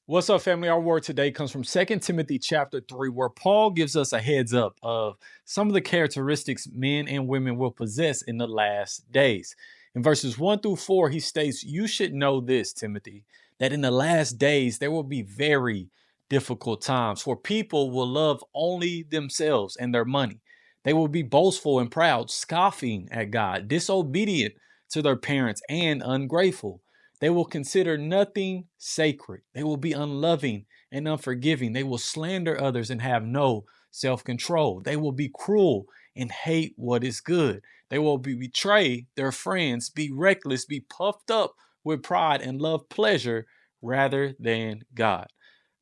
What's up, family? Our word today comes from 2 Timothy chapter 3, where Paul gives us a heads up of some of the characteristics men and women will possess in the last days. In verses 1 through 4, he states, "You should know this, Timothy, that in the last days there will be very difficult times, for people will love only themselves and their money. They will be boastful and proud, scoffing at God, disobedient to their parents, and ungrateful. They will consider nothing sacred. They will be unloving and unforgiving. They will slander others and have no self control. They will be cruel and hate what is good. They will betray their friends, be reckless, be puffed up with pride, and love pleasure rather than God."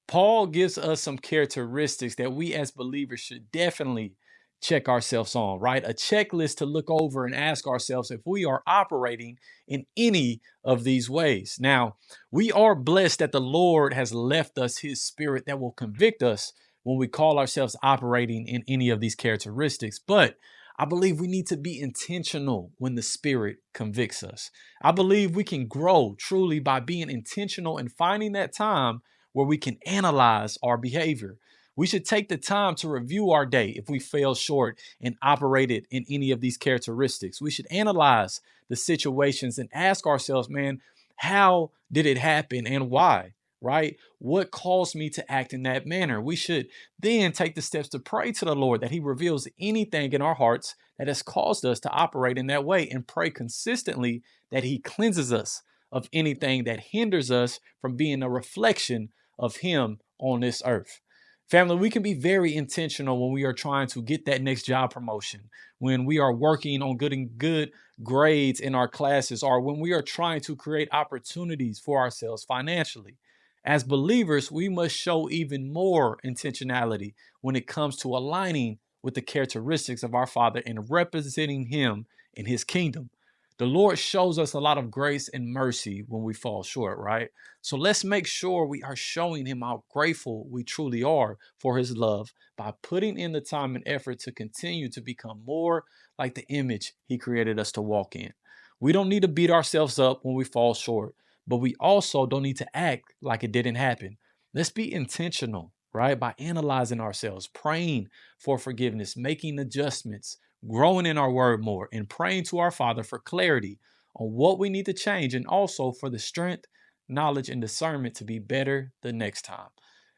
Paul gives us some characteristics that we as believers should definitely check ourselves on, right? A checklist to look over and ask ourselves if we are operating in any of these ways. Now, we are blessed that the Lord has left us his spirit that will convict us when we call ourselves operating in any of these characteristics. But I believe we need to be intentional when the spirit convicts us. I believe we can grow truly by being intentional and finding that time where we can analyze our behavior. We should take the time to review our day if we fell short and operated in any of these characteristics. We should analyze the situations and ask ourselves, man, how did it happen and why? Right? What caused me to act in that manner? We should then take the steps to pray to the Lord that He reveals anything in our hearts that has caused us to operate in that way, and pray consistently that He cleanses us of anything that hinders us from being a reflection of Him on this earth. Family, we can be very intentional when we are trying to get that next job promotion, when we are working on getting good grades in our classes, or when we are trying to create opportunities for ourselves financially. As believers, we must show even more intentionality when it comes to aligning with the characteristics of our Father and representing Him in His kingdom. The Lord shows us a lot of grace and mercy when we fall short, right? So let's make sure we are showing Him how grateful we truly are for His love by putting in the time and effort to continue to become more like the image He created us to walk in. We don't need to beat ourselves up when we fall short, but we also don't need to act like it didn't happen. Let's be intentional, right? By analyzing ourselves, praying for forgiveness, making adjustments, growing in our word more, and praying to our Father for clarity on what we need to change, and also for the strength, knowledge, and discernment to be better the next time.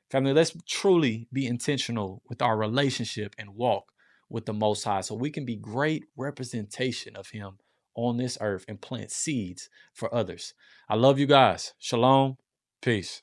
Family, let's truly be intentional with our relationship and walk with the Most High so we can be great representation of Him on this earth and plant seeds for others. I love you guys. Shalom. Peace.